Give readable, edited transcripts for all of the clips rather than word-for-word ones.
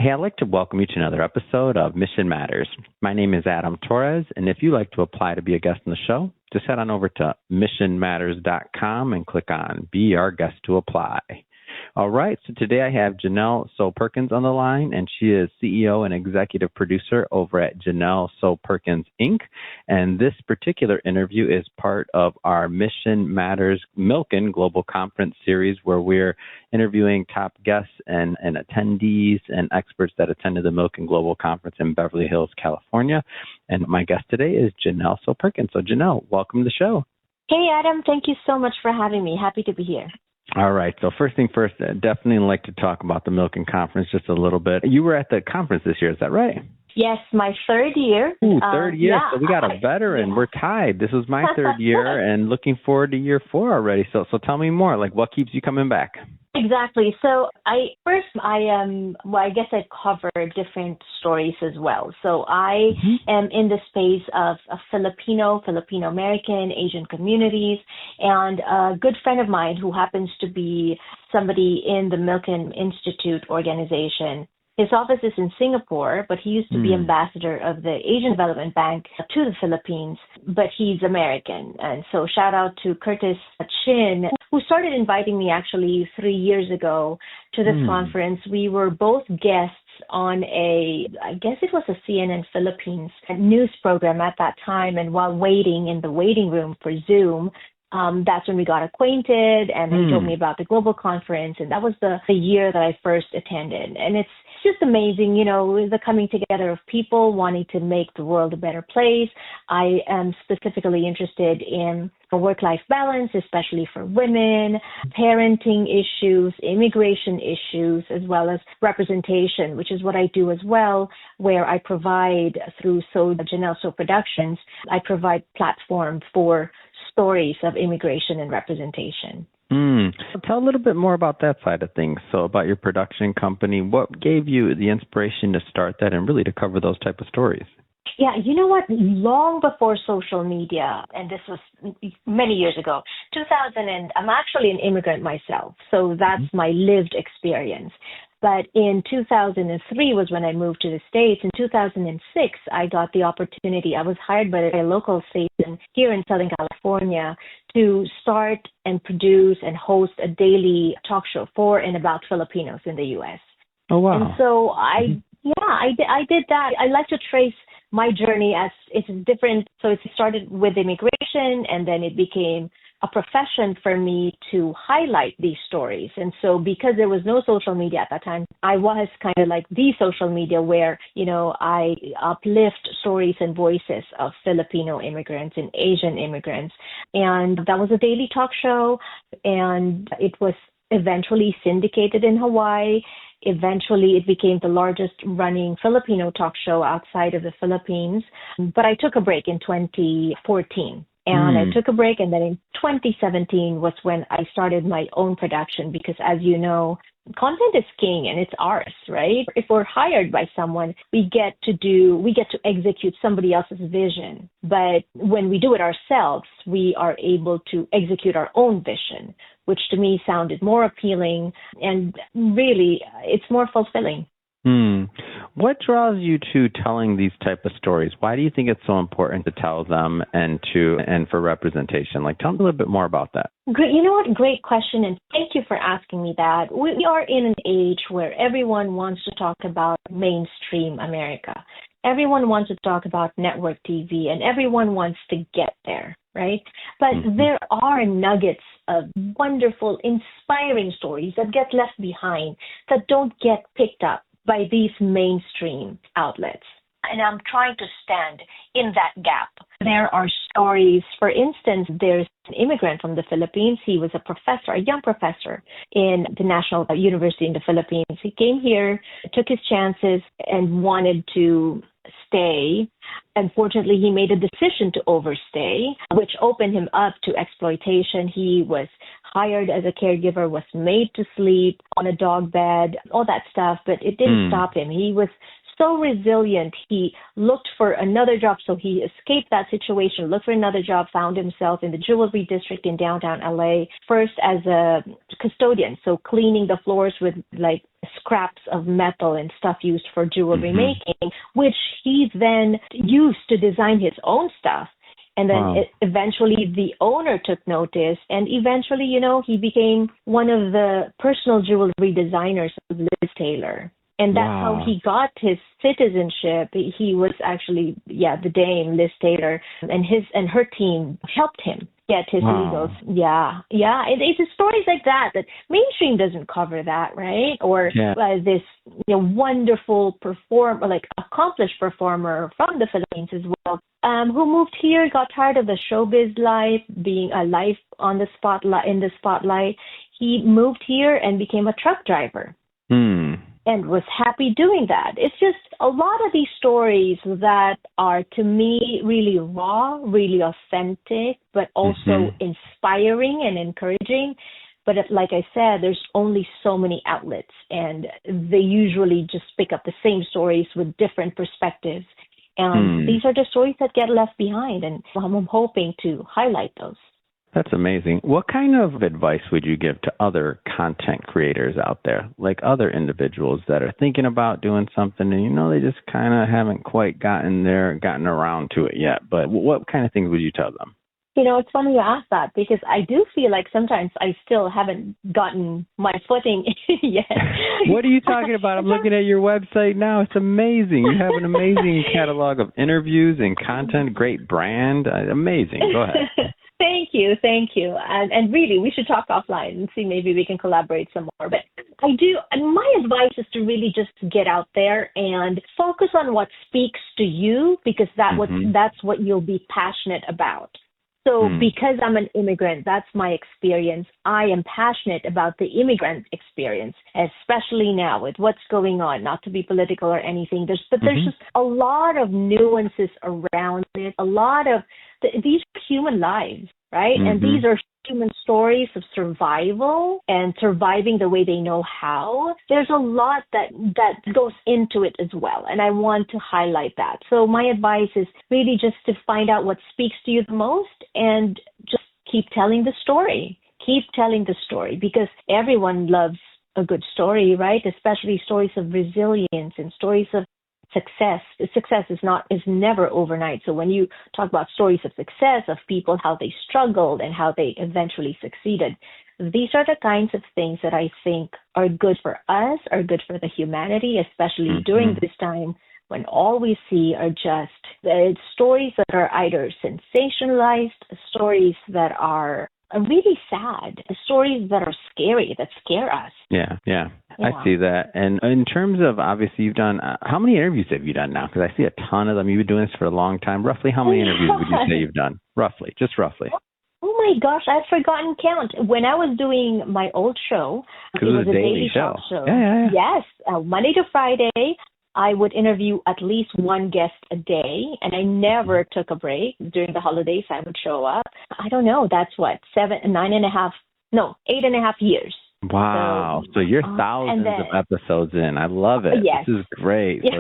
Hey, I'd like to welcome you to another episode of Mission Matters. My name is Adam Torres, and if you'd like to apply to be a guest on the show, just head on over to missionmatters.com and click on Be Our Guest to Apply. All right, so today I have Jannelle So-Perkins on the line, and she is CEO and executive producer over at Jannelle So-Perkins, Inc., and this particular interview is part of our Mission Matters Milken Global Conference series, where we're interviewing top guests and attendees and experts that attended the Milken Global Conference in Beverly Hills, California. And my guest today is Jannelle So-Perkins. So Jannelle, welcome to the show. Hey, Adam. Thank you so much for having me. Happy to be here. All right. So first thing first, I'd definitely like to talk about the Milken Conference just a little bit. You were at the conference this year, is that right? Yes, my third year. Third year. Yeah, so we got a veteran. Yeah. We're tied. This was my third year and looking forward to year 4 already. So tell me more, like what keeps you coming back? Exactly. So I guess I cover different stories as well. So I am in the space of Filipino American, Asian communities, and a good friend of mine who happens to be somebody in the Milken Institute organization. His office is in Singapore, but he used to be ambassador of the Asian Development Bank to the Philippines, but he's American. And so shout out to Curtis Chin, who started inviting me actually 3 years ago to this conference. We were both guests on I guess it was a CNN Philippines news program at that time. And while waiting in the waiting room for Zoom, that's when we got acquainted, and he told me about the global conference, and that was the year that I first attended. And it's just amazing, the coming together of people wanting to make the world a better place. I am specifically interested in work-life balance, especially for women, parenting issues, immigration issues, as well as representation, which is what I do as well, where I provide through Jannelle So Productions, I provide platform for stories of immigration and representation. Tell a little bit more about that side of things. So about your production company, what gave you the inspiration to start that and really to cover those type of stories? Yeah, you know what? Long before social media, and this was many years ago, I'm actually an immigrant myself, so that's my lived experience. But in 2003 was when I moved to the States. In 2006, I got the opportunity. I was hired by a local station here in Southern California to start and produce and host a daily talk show for and about Filipinos in the U.S. Oh, wow. And so I did that. I like to trace my journey as it's different. So it started with immigration, and then it became a profession for me to highlight these stories. And so because there was no social media at that time, I was kind of like the social media where, I uplift stories and voices of Filipino immigrants and Asian immigrants. And that was a daily talk show, and it was eventually syndicated in Hawaii. Eventually, it became the longest running Filipino talk show outside of the Philippines. But I took a break in 2014. And I took a break, and then in 2017 was when I started my own production because, as you know, content is king and it's ours, right? If we're hired by someone, we get to execute somebody else's vision. But when we do it ourselves, we are able to execute our own vision, which to me sounded more appealing, and really it's more fulfilling. What draws you to telling these type of stories? Why do you think it's so important to tell them and for representation? Like, tell me a little bit more about that. Great. You know what? Great question, and thank you for asking me that. We are in an age where everyone wants to talk about mainstream America. Everyone wants to talk about network TV, and everyone wants to get there, right? But there are nuggets of wonderful, inspiring stories that get left behind, that don't get picked up by these mainstream outlets. And I'm trying to stand in that gap. There are stories, for instance, there's an immigrant from the Philippines. He was a young professor in the National University in the Philippines. He came here, took his chances, and wanted to stay. Unfortunately, he made a decision to overstay, which opened him up to exploitation. He was hired as a caregiver, was made to sleep on a dog bed, all that stuff, but it didn't stop him. He was so resilient. He looked for another job, so he escaped that situation, looked for another job, found himself in the jewelry district in downtown LA, first as a custodian, so cleaning the floors with like scraps of metal and stuff used for jewelry making, which he then used to design his own stuff. And then eventually the owner took notice, and eventually, he became one of the personal jewelry designers of Liz Taylor. And that's how he got his citizenship. He was actually, the dame, Liz Taylor, and her team helped him get his legals. Yeah. It's stories like that mainstream doesn't cover that, right? Or this wonderful performer, like accomplished performer from the Philippines as well, who moved here, got tired of the showbiz life, being a life in the spotlight. He moved here and became a truck driver. And was happy doing that. It's just a lot of these stories that are, to me, really raw, really authentic, but also inspiring and encouraging. But like I said, there's only so many outlets, and they usually just pick up the same stories with different perspectives. And these are the stories that get left behind, and I'm hoping to highlight those. That's amazing. What kind of advice would you give to other content creators out there, like other individuals that are thinking about doing something and, they just kind of haven't quite gotten around to it yet? But what kind of things would you tell them? It's funny you ask that, because I do feel like sometimes I still haven't gotten my footing yet. What are you talking about? I'm looking at your website now. It's amazing. You have an amazing catalog of interviews and content, great brand. Amazing. Go ahead. Thank you. And really, we should talk offline and see, maybe we can collaborate some more. But my advice is to really just get out there and focus on what speaks to you, because that's what you'll be passionate about. So because I'm an immigrant, that's my experience. I am passionate about the immigrant experience, especially now with what's going on, not to be political or anything. There's just a lot of nuances around it, these are human lives, right? And these are human stories of survival and surviving the way they know how. There's a lot that goes into it as well, and I want to highlight that. So my advice is really just to find out what speaks to you the most and just keep telling the story. Keep telling the story, because everyone loves a good story, right? Especially stories of resilience and stories of success. Success is never overnight. So when you talk about stories of success, of people, how they struggled and how they eventually succeeded, these are the kinds of things that I think are good for us, are good for the humanity, especially during this time when all we see are just stories that are either sensationalized, stories that are really sad, stories that are scary, that scare us. Yeah. I see that. And in terms of, obviously, you've done, how many interviews have you done now? Because I see a ton of them. You've been doing this for a long time. Roughly how many interviews would you say you've done? Roughly, just roughly. Oh my gosh, I've forgotten count. When I was doing my old show, it was a daily talk show. Yeah. Yes, Monday to Friday, I would interview at least one guest a day, and I never took a break. During the holidays, I would show up. I don't know, that's what, 8.5 years. Wow. So you're thousands of episodes in. I love it. Yes. This is great. Yes.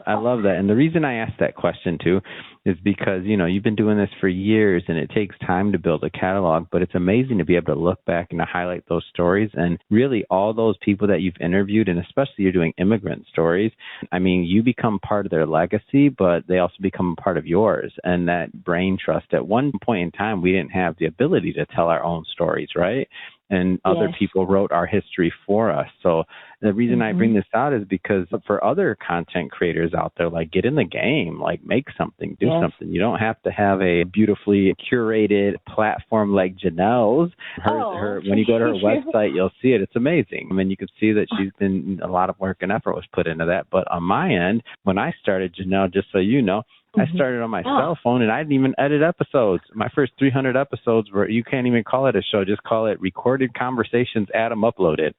I love that. And the reason I asked that question, too, is because, you've been doing this for years, and it takes time to build a catalog, but it's amazing to be able to look back and to highlight those stories. And really all those people that you've interviewed, and especially you're doing immigrant stories, I mean, you become part of their legacy, but they also become part of yours. And that brain trust, at one point in time, we didn't have the ability to tell our own stories, right? And other people wrote our history for us. So the reason I bring this out is because for other content creators out there, like, get in the game, like, make something, do something. You don't have to have a beautifully curated platform like Jannelle's. When you go to her website, you'll see it. It's amazing. I mean, you can see that she's been, a lot of work and effort was put into that. But on my end, when I started Jannelle, just so you know, I started on my cell phone, and I didn't even edit episodes. My first 300 episodes were, you can't even call it a show, just call it recorded conversations Adam uploaded.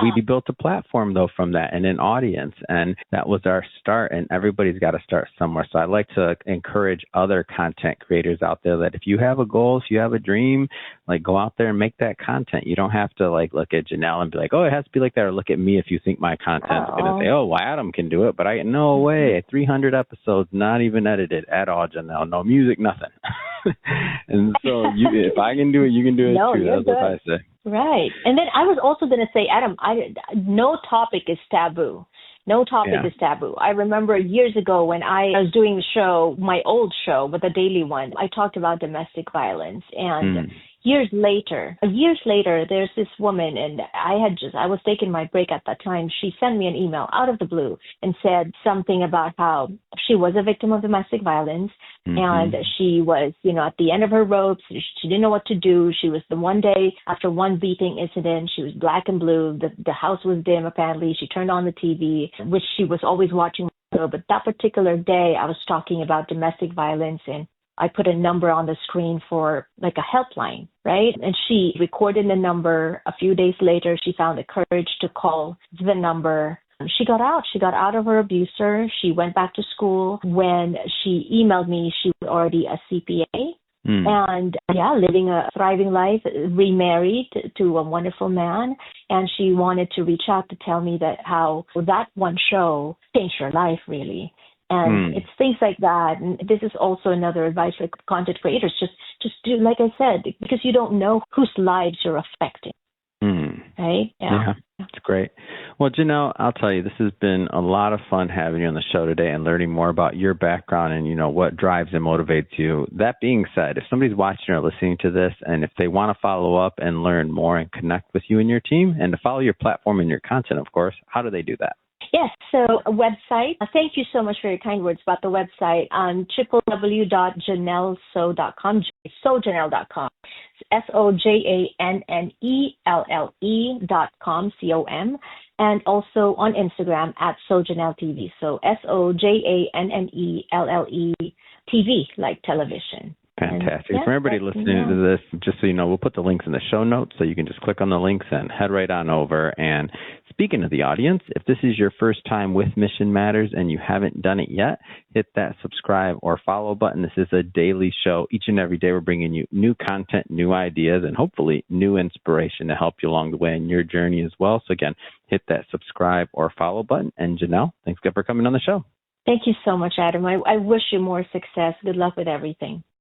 We built a platform, though, from that, and an audience, and that was our start, and everybody's got to start somewhere. So I'd like to encourage other content creators out there that if you have a goal, if you have a dream, like, go out there and make that content. You don't have to, like, look at Jannelle and be like, oh, it has to be like that, or look at me if you think my content's going to say, oh, well, Adam can do it, but no way, 300 episodes, not even edited at all, Jannelle, no music, nothing. And so if I can do it, you can do it too. That's what I say. Right. And then I was also going to say, Adam, no topic is taboo. No topic is taboo. I remember years ago when I was doing the show, my old show, but the daily one, I talked about domestic violence. And years later, there's this woman, and I was taking my break at that time. She sent me an email out of the blue and said something about how she was a victim of domestic violence, and she was, at the end of her ropes. She didn't know what to do. She was the one day after one beating incident, she was black and blue. The house was dim, apparently. She turned on the TV, which she was always watching. But that particular day, I was talking about domestic violence, and I put a number on the screen for like a helpline, right? And she recorded the number. A few days later, she found the courage to call the number. She got out. She got out of her abuser. She went back to school. When she emailed me, she was already a CPA. And living a thriving life, remarried to a wonderful man. And she wanted to reach out to tell me that how that one show changed her life, really. And it's things like that. And this is also another advice for content creators. Just do, like I said, because you don't know whose lives you're affecting. Right? Yeah. That's great. Well, Jannelle, I'll tell you, this has been a lot of fun having you on the show today and learning more about your background and, what drives and motivates you. That being said, if somebody's watching or listening to this, and if they want to follow up and learn more and connect with you and your team and to follow your platform and your content, of course, how do they do that? Yes, so a website. Thank you so much for your kind words about the website on www.jannelleso.com, SoJannelle.com. SoJannelle.com, COM, and also on Instagram at SoJannelleTV. So SoJannelle TV, like television. Fantastic. For everybody listening to this, just so you know, we'll put the links in the show notes, so you can just click on the links and head right on over. And speaking of the audience, if this is your first time with Mission Matters and you haven't done it yet, hit that subscribe or follow button. This is a daily show. Each and every day we're bringing you new content, new ideas, and hopefully new inspiration to help you along the way in your journey as well. So again, hit that subscribe or follow button. And Jannelle, thanks again for coming on the show. Thank you so much, Adam. I wish you more success. Good luck with everything.